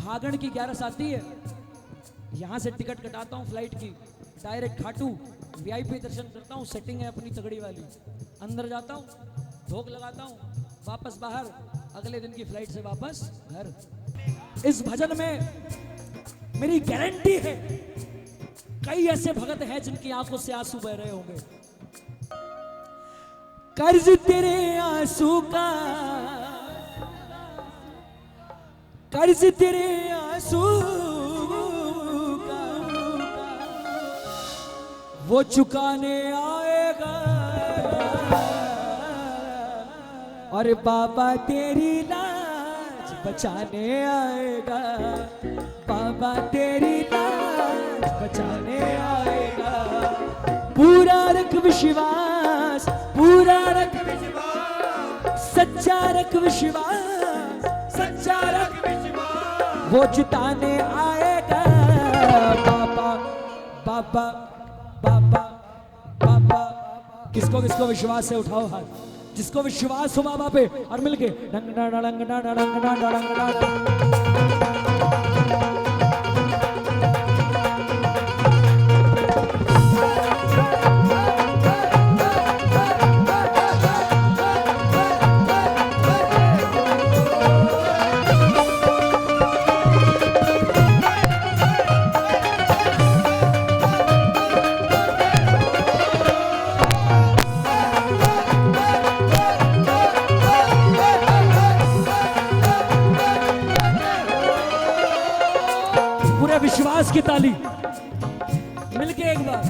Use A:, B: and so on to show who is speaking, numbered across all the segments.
A: फागण की 11 आती है, यहाँ से टिकट कटाता हूँ फ्लाइट की, डायरेक्ट खाटू वीआईपी दर्शन करता हूँ, सेटिंग है अपनी तगड़ी वाली, अंदर जाता हूँ, भोग लगाता हूँ, वापस बाहर, अगले दिन की फ्लाइट से वापस घर। इस भजन में मेरी गारंटी है कई ऐसे भगत हैं जिनकी आंखों से आंसू बह रहे होंगे। कर्ज तेरे आंसू का, कर्ज तेरे आंसू का वो चुकाने आएगा, और बाबा तेरी लाज बचाने आएगा, बाबा तेरी लाज बचाने आएगा। पूरा रख विश्वास, पूरा रख विश्वास, सच्चा रख विश्वास, सच्चा रख विश्वास, वो जिताने आएगा। बाबा बाबा बाबा बाबा, किसको किसको विश्वास है उठाओ हाथ, जिसको विश्वास हो बाबा पे, और मिलके डंग डंग डंग डंग डंग डंग डंग। विश्वास की ताली मिलके एक बार।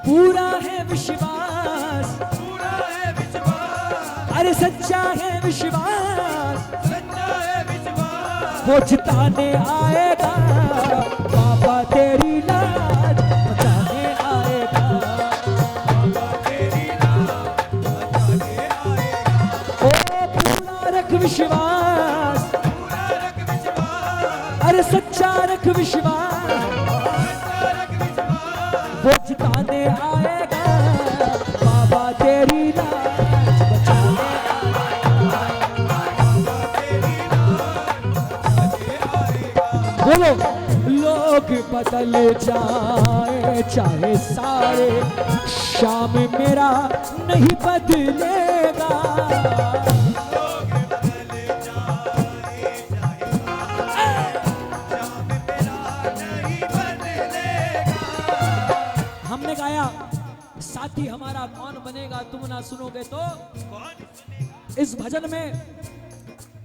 A: पूरा है विश्वास, पूरा है विश्वास, अरे सच्चा है विश्वास, सच्चा है विश्वास, वो जिताने आएगा, बाबा तेरी लाज बचाने आएगा, बाबा तेरी लाज बचाने आएगा। ओ पूरा रख विश्वास, अरे सच्चा रख विश्वास, वो जिताने आएगा, बाबा तेरी लाज बचाने आएगा, बाबा तेरी लाज बचाने आएगा। बोलो, लोग बदल जाए चाहे सारे, शाम मेरा नहीं बदलेगा, साथी हमारा कौन बनेगा तुम ना सुनोगे तो कौन। इस भजन में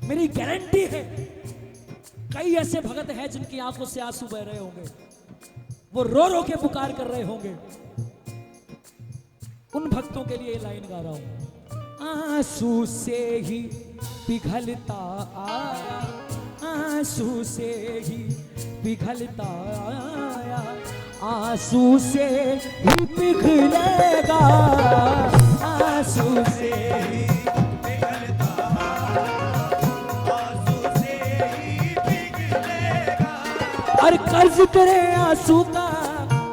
A: मेरी गारंटी है कई ऐसे भगत हैं जिनकी आंखों से आंसू बह रहे होंगे, वो रो रो के पुकार कर रहे होंगे। उन भक्तों के लिए लाइन गा रहा हूं। आंसू से ही पिघलता आया, आंसू से ही पिघलता आया, आंसू से ही पिघलेगा, आंसू से ही पिघलता, आंसू से ही पिघलेगा। अरे कर्ज तेरे आंसू का,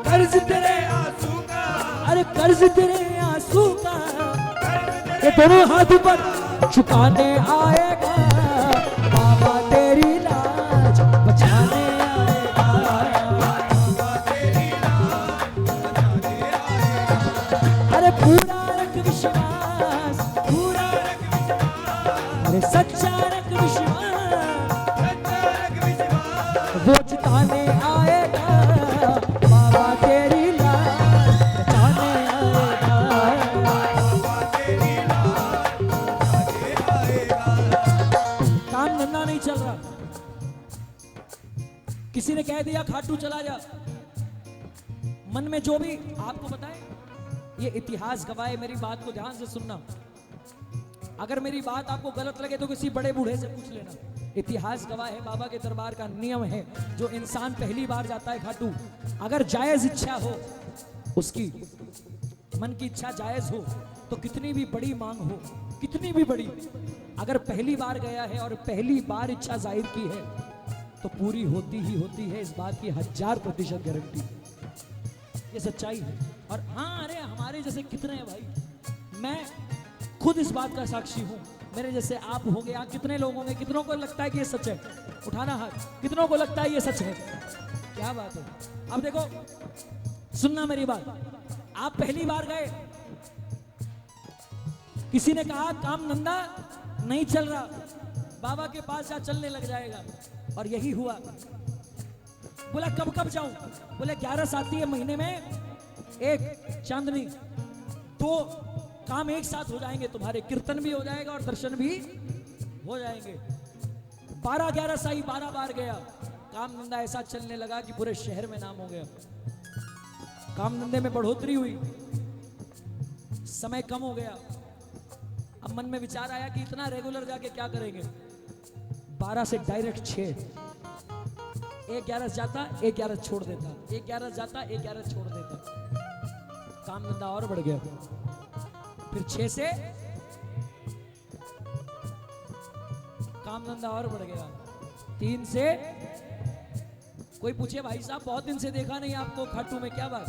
A: कर्ज तेरे आंसू का, अरे कर्ज तेरे आंसू का, ये दोनों हाथ पर चुकाने आएगा, बाबा तेरी लाज बचाने आएगा, बाबा तेरी लाज बचाने आएगा। अरे पूरा रख विश्वास, पूरा रख विश्वास, अरे सच्चा रख विश्वास, सच्चा रख विश्वास, वो जिताने आएगा, बाबा तेरी लाज बचाने आएगा, बाबा तेरी लाज बचाने आएगा। काम धंधा नहीं चल रहा, किसी ने कह दिया खाटू चला जा, मन में जो भी आपको बताए, ये इतिहास गवाए। मेरी बात को ध्यान से सुनना, अगर मेरी बात आपको गलत लगे तो किसी बड़े बूढ़े से पूछ लेना। इतिहास गवाह है, बाबा के दरबार का नियम है, जो इंसान पहली बार जाता है खाटू, अगर जायज इच्छा हो उसकी, मन की इच्छा जायज हो, तो कितनी भी बड़ी मांग हो, कितनी भी बड़ी, अगर पहली बार गया है और पहली बार इच्छा जाहिर की है तो पूरी होती ही होती है। इस बात की 1000% गारंटी, ये सच्चाई है। और हाँ, अरे हमारे जैसे कितने हैं भाई, मैं खुद इस बात का साक्षी हूं। मेरे जैसे आप हो गए, आप कितने लोग होंगे, कितनों को लगता है कि ये सच है? उठाना हाथ, कितनों को लगता है ये सच है? क्या बात है। अब देखो, सुनना मेरी बात। आप पहली बार गए, किसी ने कहा काम धंधा नहीं चल रहा, बाबा के पास जा, चलने लग जाएगा। और यही हुआ। बोला कब कब जाऊं? बोले 11 आती है महीने में, एक चांदनी, तो काम एक साथ हो जाएंगे तुम्हारे, कीर्तन भी हो जाएगा और दर्शन भी हो जाएंगे। 12-11 साई 12 बार गया, काम धंधा ऐसा चलने लगा कि पूरे शहर में नाम हो गया। काम धंधे में बढ़ोतरी हुई, समय कम हो गया। अब मन में विचार आया कि इतना रेगुलर जाके क्या करेंगे? 12 से डायरेक्ट 6, 1-11 जाता, 1-11 छोड़ देता, 1-11 जाता, 1-11 छोड़ देता। काम धंधा और बढ़ गया। फिर 6 से काम धंधा और बढ़ गया। 3 से, कोई पूछे भाई साहब बहुत दिन से देखा नहीं आपको खाटू में, क्या बात?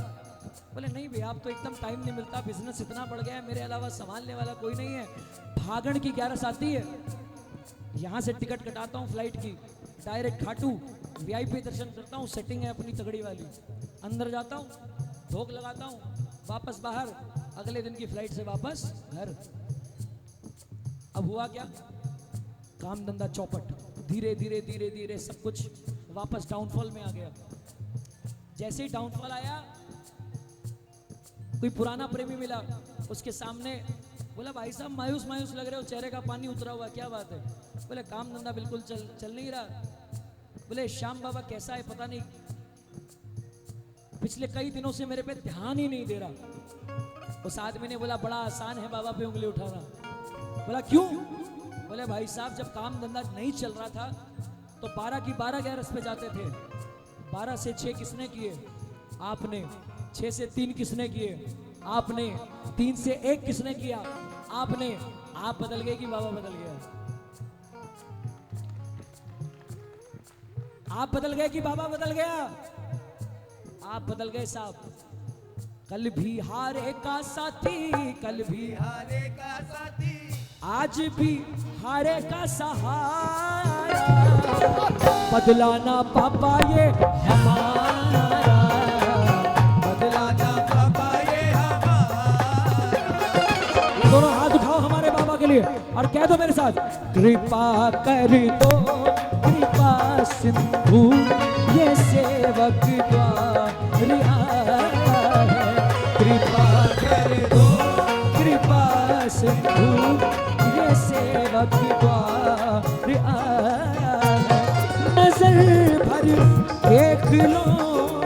A: बोले नहीं भैया, आप तो एकदम टाइम नहीं मिलता, बिजनेस इतना बढ़ गया है, मेरे अलावा संभालने वाला कोई नहीं है। भागण की 11 आती है, यहां से टिकट कटाता हूं फ्लाइट की, डायरेक्ट खाटू, वीआईपी दर्शन करता हूं, सेटिंग है अपनी तगड़ी वाली, अंदर जाता हूं, भोग लगाता हूं, वापस बाहर, अगले दिन की फ्लाइट से वापस घर। अब हुआ क्या? काम धंधा चौपट, धीरे धीरे धीरे धीरे सब कुछ वापस डाउनफॉल में आ गया। जैसे ही डाउनफॉल आया, कोई पुराना प्रेमी मिला, उसके सामने बोला भाई साहब मायूस मायूस लग रहे हो, चेहरे का पानी उतरा हुआ, क्या बात है? बोले काम धंधा बिल्कुल चल नहीं रहा। बोले श्याम बाबा कैसा है पता नहीं, पिछले कई दिनों से मेरे पे ध्यान ही नहीं दे रहा। उस आदमी ने बोला बड़ा आसान है बाबा पे उंगली उठाना। बोला क्यों? बोले भाई साहब जब काम धंधा नहीं चल रहा था तो 12 की 12 गैरस पे जाते थे, 12 से 6 किसने किए? आपने। 6 से 3 किसने किए? आपने। 3 से 1 किसने किया? आपने। आप बदल गए कि बाबा बदल गया? आप बदल गए कि बाबा बदल गया? आप बदल गए साहब। कल भी हारे का साथी, कल भी हारे का साथी, आज भी हारे का सहारा, बदलाना पापा ये हमारा, बदलाना पापा ये हमारा। दोनों हाथ उठाओ हमारे बाबा के लिए और कह दो मेरे साथ, कृपा कर दो कृपा सिंधु, ये सेवक द्वार आया है। कृपा कर दो कृपा सिंधु, ये सेवक द्वार आया है। नजर भर देख लो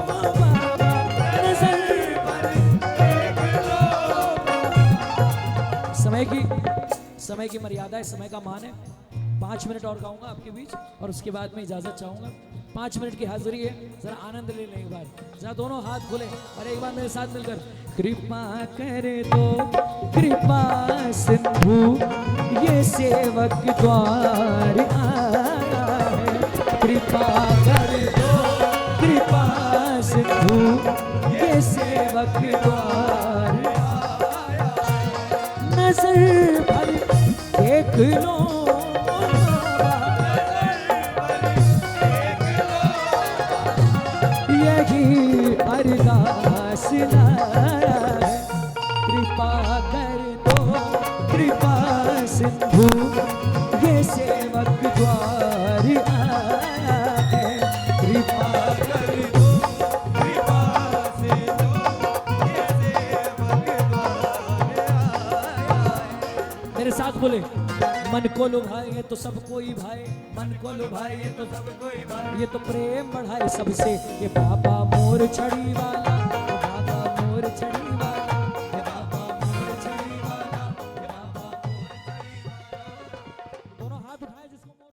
A: बाबा, नजर भर देख लो। समय की मर्यादा है, समय का मान है। 5 मिनट और गाऊंगा आपके बीच और उसके बाद में इजाजत चाहूंगा। 5 मिनट की हाजिरी है, जरा आनंद ले लें एक बार, जरा दोनों हाथ खोले और एक बार मेरे साथ मिलकर, कृपा कर दो कृपा सिंधु, ये सेवक द्वार आया है। कृपा कर दो कृपा सिंधु, ये सेवक द्वार आया है। नजर भर देख लो, यही अरदास लाया है। कृपा कर दो कृपा सिंधु, ये सेवक द्वार आया है। कृपा कर दो कृपा सिंधु, ये सेवक द्वार आया है। मेरे साथ बोले, मन को लुभाए तो सब कोई भाए, मन को लुभाए तो सब कोई भाए, ये तो प्रेम बढ़ाए सबसे, ये बाबा मोर छड़ी वाला,